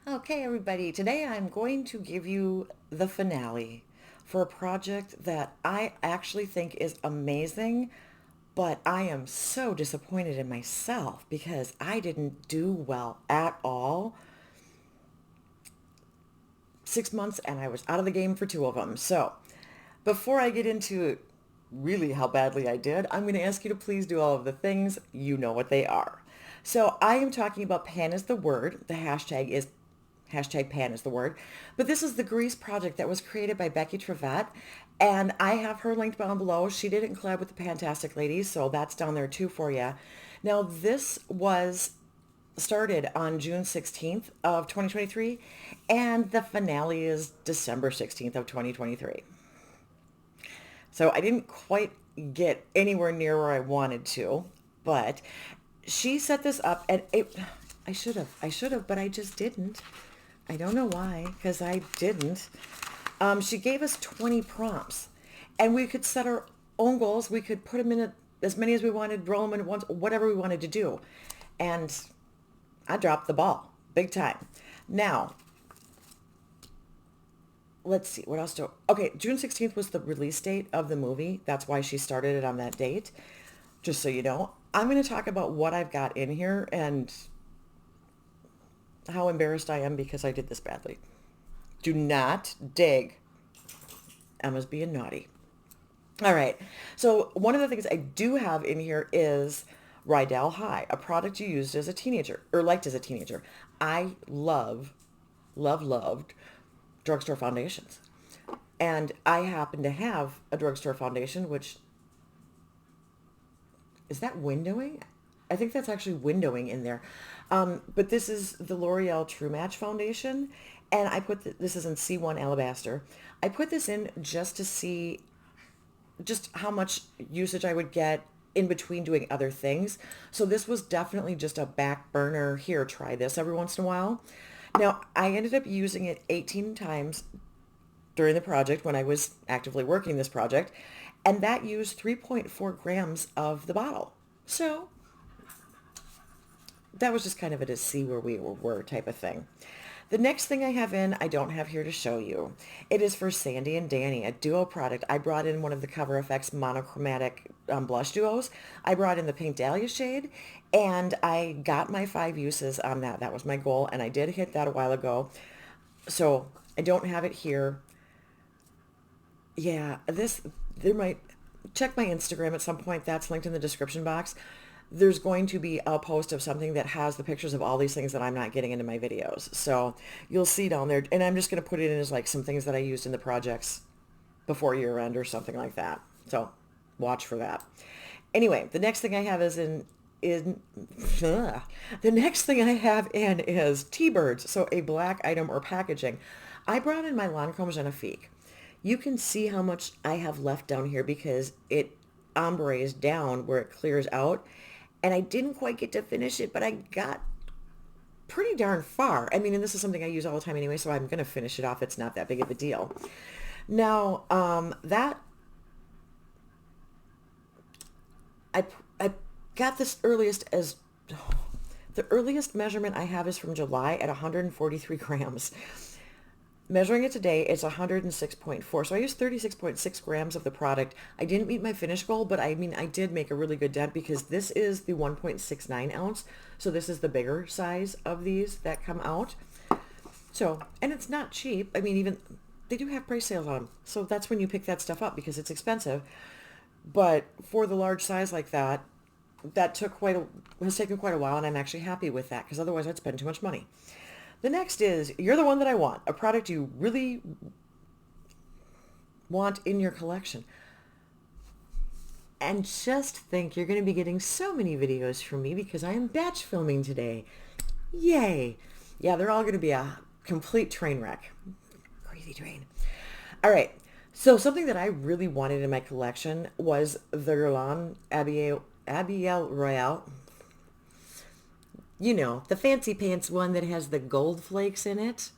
Okay, everybody, today I'm going to give you the finale for a project that I actually think is amazing, but I am so disappointed in myself because I didn't do well at all. 6 months and I was out of the game for two of them. So before I get into really how badly I did, I'm going to ask you to please do all of the things. You know what they are. So I am talking about Pan is the word. The hashtag is hashtag Pan is the word. But this is the Grease project that was created by Becci Trevett. And I have her linked down below. She did it in collab with the Fantastic Ladies, so that's down there too for you. Now this was started on June 16th of 2023 and the finale is December 16th of 2023. So I didn't quite get anywhere near where I wanted to, but she set this up and I should have, but I just didn't. I don't know why, because I didn't. She gave us 20 prompts and we could set our own goals. We could put them in as many as we wanted, roll them in at once, whatever we wanted to do. And I dropped the ball big time. Now, let's see what else do. Okay, June 16th was the release date of the movie. That's why she started it on that date. Just so you know, I'm going to talk about what I've got in here and how embarrassed I am because I did this badly. Do not dig. Emma's being naughty. All right. So one of the things I do have in here is Rydell High, a product you used as a teenager or liked as a teenager. I loved drugstore foundations. And I happen to have a drugstore foundation, which is that windowing? I think that's actually windowing in there. But this is the L'Oreal True Match foundation. And I put this is in C1 Alabaster. I put this in just to see just how much usage I would get in between doing other things. So this was definitely just a back burner. Here, try this every once in a while. Now, I ended up using it 18 times during the project when I was actively working this project, and that used 3.4 grams of the bottle. So that was just kind of a to see where we were type of thing. The next thing I have in, I don't have here to show you. It is for Sandy and Danny, a duo product. I brought in one of the Cover FX monochromatic blush duos. I brought in the Pink Dahlia shade, and I got my 5 uses on that. That was my goal, and I did hit that a while ago. So I don't have it here. Yeah, there might, check my Instagram at some point. That's linked in the description box. There's going to be a post of something that has the pictures of all these things that I'm not getting into my videos. So you'll see down there, and I'm just going to put it in as like some things that I used in the projects before year end or something like that. So watch for that. Anyway, the next thing I have in the next thing I have in is T-Birds, so a black item or packaging. I brought in my Lancome Genifique. You can see how much I have left down here because it ombres down where it clears out. And I didn't quite get to finish it, but I got pretty darn far. I mean, and this is something I use all the time anyway, so I'm going to finish it off. It's not that big of a deal. Now, that I got this earliest as the earliest measurement I have is from July at 143 grams. Measuring it today, it's 106.4. So I used 36.6 grams of the product. I didn't meet my finish goal, but I mean, I did make a really good dent because this is the 1.69 ounce. So this is the bigger size of these that come out. So, and it's not cheap. I mean, even they do have price sales on them. So that's when you pick that stuff up because it's expensive. But for the large size like that, that has taken quite a while, and I'm actually happy with that because otherwise I'd spend too much money. The next is You're the One That I Want, a product you really want in your collection. And just think you're going to be getting so many videos from me because I am batch filming today. Yay. Yeah, they're all going to be a complete train wreck. Crazy train. All right. So something that I really wanted in my collection was the Guerlain Abiel Royale. You know, the fancy pants one that has the gold flakes in it.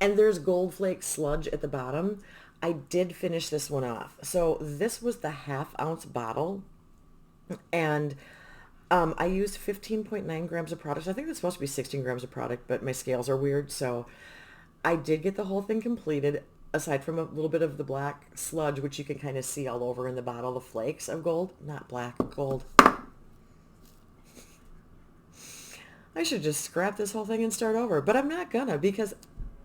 And there's gold flake sludge at the bottom. I did finish this one off. So this was the 1/2 ounce bottle. And I used 15.9 grams of product. I think it's supposed to be 16 grams of product, but my scales are weird. So I did get the whole thing completed, aside from a little bit of the black sludge, which you can kind of see all over in the bottle, the flakes of gold. Not black, gold. I should just scrap this whole thing and start over, but I'm not gonna because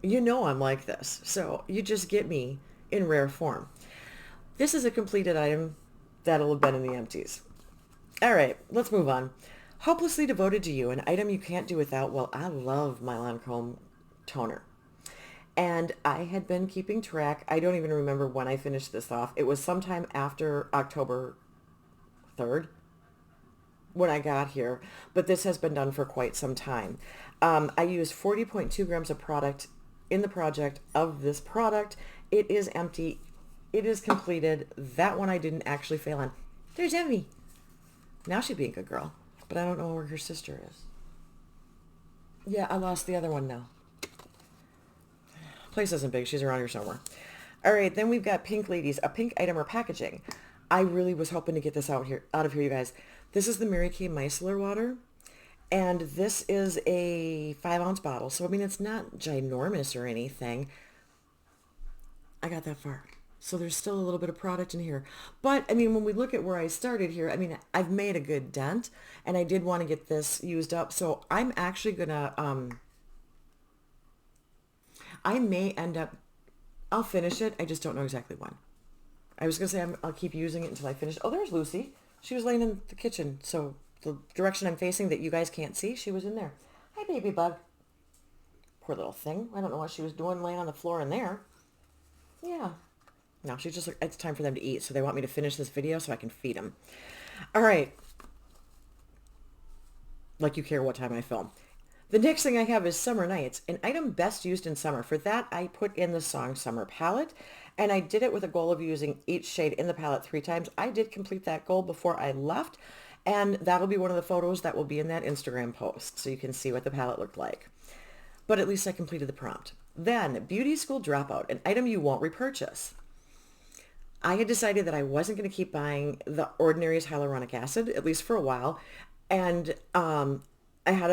you know I'm like this. So you just get me in rare form. This is a completed item that'll have been in the empties. All right, let's move on. Hopelessly devoted to you, an item you can't do without. Well, I love my Lancome toner. And I had been keeping track. I don't even remember when I finished this off. It was sometime after October 3rd when I got here, but this has been done for quite some time. I used 40.2 grams of product in the project of this product. It is empty. It is completed. That one I didn't actually fail on. There's Emmy. Now she'd be a good girl, but I don't know where her sister is. Yeah, I lost the other one now. Place isn't big. She's around here somewhere. All right, then we've got Pink Ladies, a pink item or packaging. I really was hoping to get this out of here, you guys. This is the Mary Kay Micellar water, and this is a 5-ounce bottle. So I mean, it's not ginormous or anything. I got that far. So there's still a little bit of product in here. But, I mean, when we look at where I started here, I mean, I've made a good dent, and I did want to get this used up. So I'm actually going to, I may end up, I'll finish it. I just don't know exactly when. I was going to say I'll keep using it until I finish. Oh, there's Lucy. She was laying in the kitchen. So the direction I'm facing that you guys can't see, she was in there. Hi, baby bug. Poor little thing. I don't know what she was doing laying on the floor in there. Yeah. No, she's just like, it's time for them to eat. So they want me to finish this video so I can feed them. All right. Like you care what time I film. The next thing I have is Summer Nights, an item best used in summer. For that, I put in the song Summer Palette, and I did it with a goal of using each shade in the palette 3 times. I did complete that goal before I left, and that'll be one of the photos that will be in that Instagram post, so you can see what the palette looked like. But at least I completed the prompt. Then, Beauty School Dropout, an item you won't repurchase. I had decided that I wasn't going to keep buying the Ordinary's hyaluronic acid, at least for a while, and I had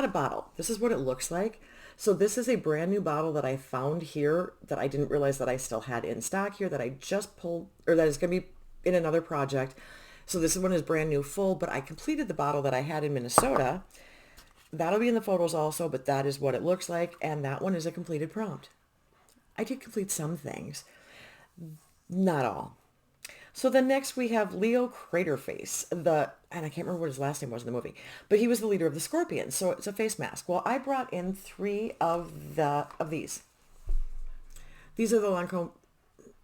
a bottle. This is what it looks like. So this is a brand new bottle that I found here that I didn't realize that I still had in stock here that I just pulled, or that is going to be in another project. So this one is brand new full, but I completed the bottle that I had in Minnesota. That'll be in the photos also, but that is what it looks like. And that one is a completed prompt. I did complete some things. Not all. So then next we have Leo Craterface, and I can't remember what his last name was in the movie, but he was the leader of the Scorpions, so it's a face mask. Well, I brought in 3 of these. These are the Lancome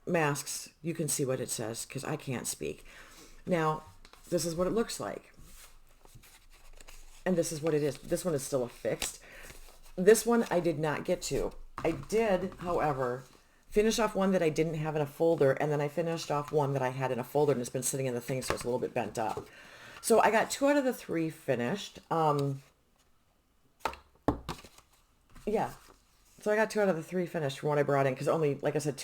masks. You can see what it says because I can't speak. Now, this is what it looks like. And this is what it is. This one is still affixed. This one I did not get to. I did, however, finish off one that I didn't have in a folder, and then I finished off one that I had in a folder, and it's been sitting in the thing, so it's a little bit bent up. So I got 2 out of the 3 finished. Yeah. So I got 2 out of the 3 finished from what I brought in, because only, like I said,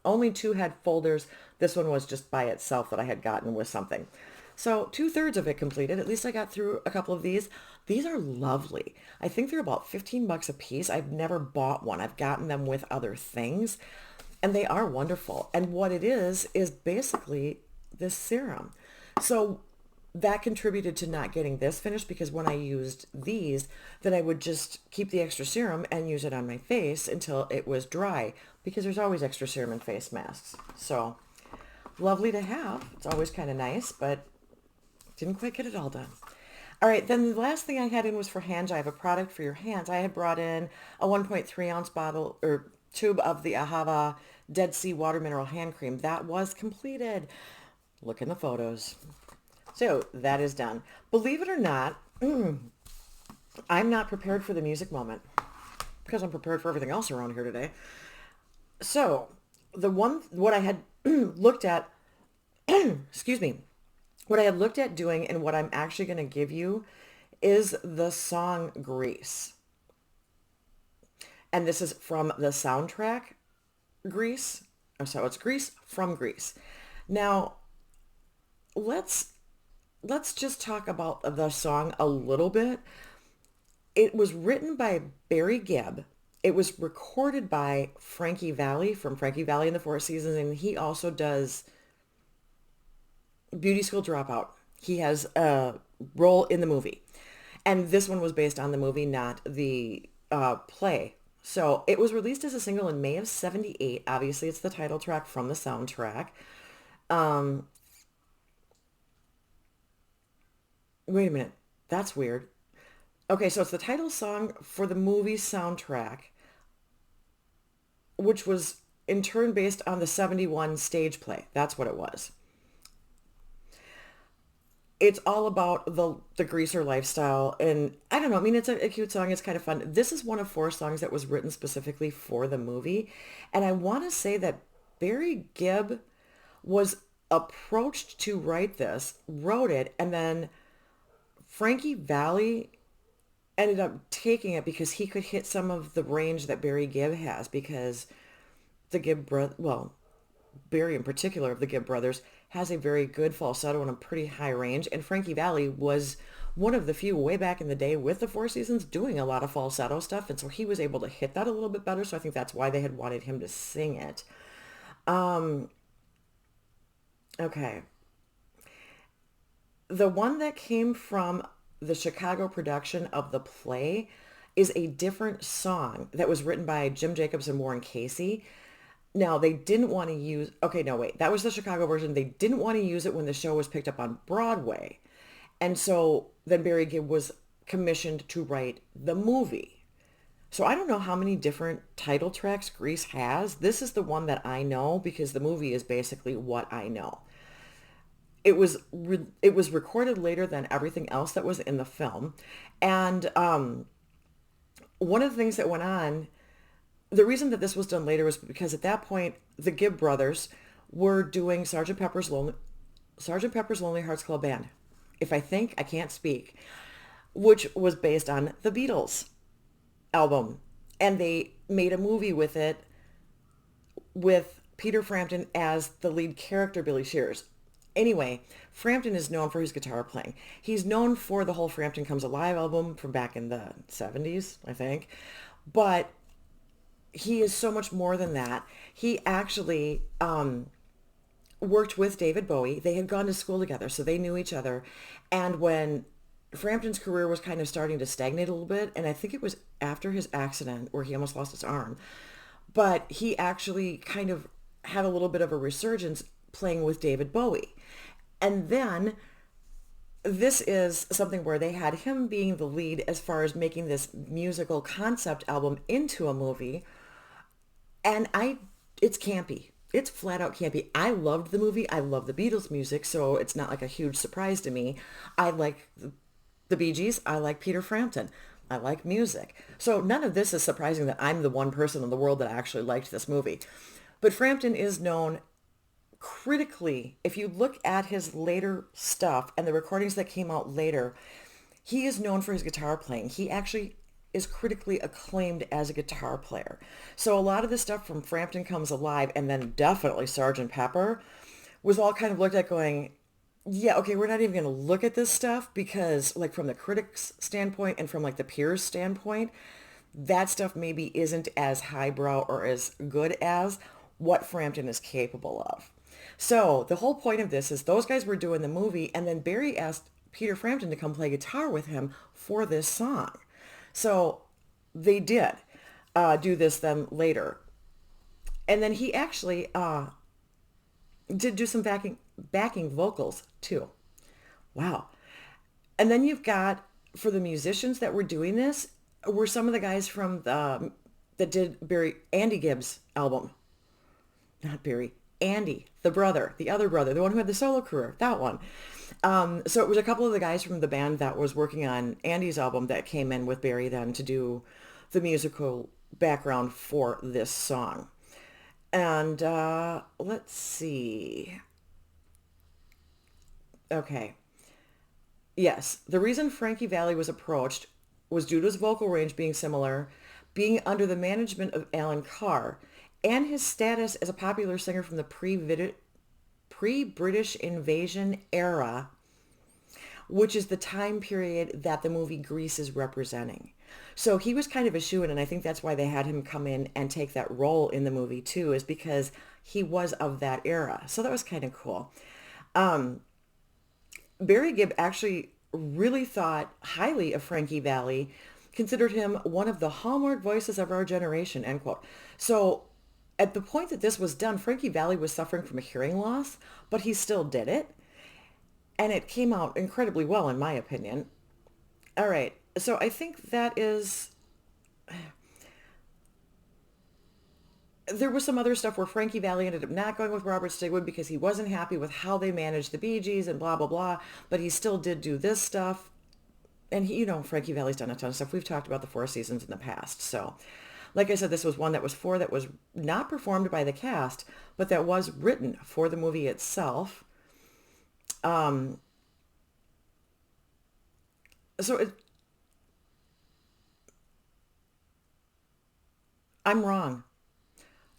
only 2 had folders. This one was just by itself that I had gotten with something. So 2/3 of it completed. At least I got through a couple of these. These are lovely. I think they're about 15 bucks a piece. I've never bought one. I've gotten them with other things, and they are wonderful. And what it is basically this serum. So that contributed to not getting this finished, because when I used these, then I would just keep the extra serum and use it on my face until it was dry, because there's always extra serum in face masks. So lovely to have. It's always kind of nice, but didn't quite get it all done. All right, then the last thing I had in was for hands. I have a product for your hands. I had brought in a 1.3 ounce bottle or tube of the Ahava Dead Sea Water Mineral Hand Cream. That was completed. Look in the photos. So that is done. Believe it or not, I'm not prepared for the music moment because I'm prepared for everything else around here today. So what I had looked at, excuse me, what I had looked at doing and what I'm actually going to give you is the song Grease. And this is from the soundtrack Grease. Oh, so it's Grease from Grease. Now, let's let's just talk about the song a little bit. It was written by Barry Gibb. It was recorded by Frankie Valli from Frankie Valli and the Four Seasons, and he also does Beauty School Dropout. He has a role in the movie. And this one was based on the movie, not the play. So it was released as a single in May of 78. Obviously, it's the title track from the soundtrack. Um, Wait a minute. That's weird. Okay, so it's the title song for the movie soundtrack, which was in turn based on the 71 stage play. That's what it was. It's all about the greaser lifestyle, and I don't know. I mean, it's a cute song. It's kind of fun. This is one of four songs that was written specifically for the movie, and I want to say that Barry Gibb was approached to write this, wrote it, and then Frankie Valli ended up taking it because he could hit some of the range that Barry Gibb has, because the Gibb brother, well, Barry in particular of the Gibb brothers, has a very good falsetto and a pretty high range. And Frankie Valli was one of the few way back in the day with the Four Seasons doing a lot of falsetto stuff. And so he was able to hit that a little bit better. So I think that's why they had wanted him to sing it. Um, okay. The one that came from the Chicago production of the play is a different song that was written by Jim Jacobs and Warren Casey. Now, they didn't want to use, okay, no, wait, that was the Chicago version. They didn't want to use it when the show was picked up on Broadway. And so then Barry Gibb was commissioned to write the movie. So I don't know how many different title tracks Grease has. This is the one that I know because the movie is basically what I know. It was recorded later than everything else that was in the film. And one of the things that went on, the reason that this was done later was because at that point, the Gibb brothers were doing Sergeant Pepper's Lonely Hearts Club Band. If I think, I can't speak, which was based on the Beatles album. And they made a movie with it with Peter Frampton as the lead character, Billy Shears. Anyway, Frampton is known for his guitar playing. He's known for the whole Frampton Comes Alive album from back in the 70s, I think. But he is so much more than that. He actually worked with David Bowie. They had gone to school together, so they knew each other. And when Frampton's career was kind of starting to stagnate a little bit, and I think it was after his accident where he almost lost his arm, but he actually kind of had a little bit of a resurgence playing with David Bowie. And then this is something where they had him being the lead as far as making this musical concept album into a movie. And it's campy. It's flat out campy. I loved the movie. I love the Beatles music, so it's not like a huge surprise to me. I like the Bee Gees. I like Peter Frampton. I like music. So none of this is surprising that I'm the one person in the world that actually liked this movie. But Frampton is known critically. If you look at his later stuff and the recordings that came out later, he is known for his guitar playing. He actually is critically acclaimed as a guitar player. So a lot of the stuff from Frampton Comes Alive and then definitely Sergeant Pepper was all kind of looked at going, yeah, okay, we're not even going to look at this stuff because like from the critics standpoint and from like the peers standpoint, that stuff maybe isn't as highbrow or as good as what Frampton is capable of. So the whole point of this is those guys were doing the movie and then Barry asked Peter Frampton to come play guitar with him for this song. So they did do this then later. And then he actually did do some backing vocals too. Wow. And then you've got, for the musicians that were doing this, were some of the guys from that did Andy Gibbs' album. Not Barry, Andy, the brother, the other brother, the one who had the solo career, that one. So it was a couple of the guys from the band that was working on Andy's album that came in with Barry then to do the musical background for this song. And let's see. Okay. Yes, the reason Frankie Valli was approached was due to his vocal range being similar, being under the management of Alan Carr, and his status as a popular singer from the pre-British invasion era. which is the time period that the movie Grease is representing. So he was kind of a shoo-in, and I think that's why they had him come in and take that role in the movie too, is because he was of that era. So that was kind of cool. Barry Gibb actually really thought highly of Frankie Valli, considered him one of the hallmark voices of our generation, end quote. So at the point that this was done, Frankie Valli was suffering from a hearing loss, but he still did it. And it came out incredibly well, in my opinion. All right. So I think that is, there was some other stuff where Frankie Valli ended up not going with Robert Stigwood because he wasn't happy with how they managed the Bee Gees and blah, blah, blah. But he still did do this stuff. And he, Frankie Valli's done a ton of stuff. We've talked about the Four Seasons in the past. So like I said, this was one that was not performed by the cast, but that was written for the movie itself. Um, so it, I'm wrong.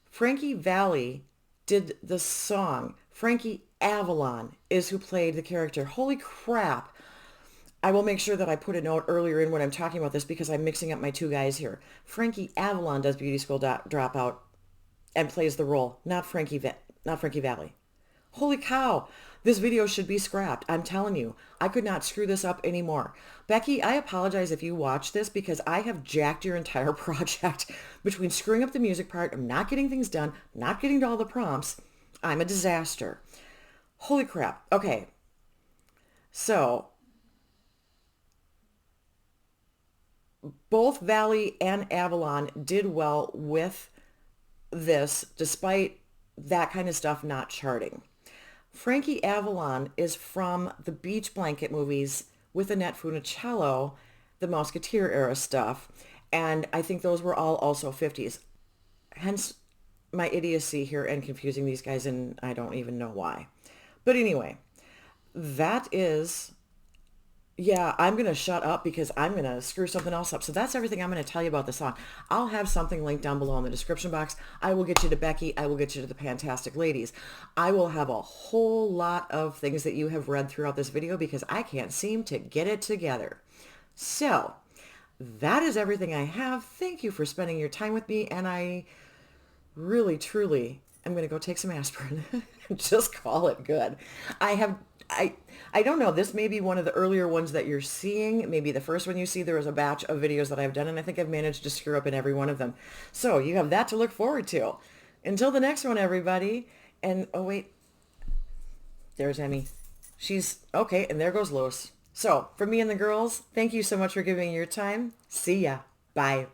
Frankie Valli did the song. Frankie Avalon is who played the character. Holy crap. I will make sure that I put a note earlier in when I'm talking about this because I'm mixing up my two guys here. Frankie Avalon does Beauty School Dropout and plays the role, not Frankie Valli. Holy cow. This video should be scrapped. I'm telling you, I could not screw this up anymore. Becky, I apologize if you watch this because I have jacked your entire project between screwing up the music part, I'm not getting things done, not getting to all the prompts. I'm a disaster. Holy crap. Okay. So both Valley and Avalon did well with this despite that kind of stuff not charting. Frankie Avalon is from the Beach Blanket movies with Annette Funicello, the Musketeer era stuff, and I think those were all also 50s. Hence my idiocy here and confusing these guys, and I don't even know why. But anyway, that is, yeah, I'm going to shut up because I'm going to screw something else up. So that's everything I'm going to tell you about the song. I'll have something linked down below in the description box. I will get you to Becky. I will get you to the Fantastic Ladies. I will have a whole lot of things that you have read throughout this video because I can't seem to get it together. So that is everything I have. Thank you for spending your time with me. And I really, truly, I'm going to go take some aspirin and just call it good. I don't know. This may be one of the earlier ones that you're seeing. Maybe the first one you see. There was a batch of videos that I've done, and I think I've managed to screw up in every one of them. So you have that to look forward to. Until the next one, everybody. And, oh, wait. There's Emmy. She's, okay, and there goes Lois. So, for me and the girls, thank you so much for giving me your time. See ya. Bye.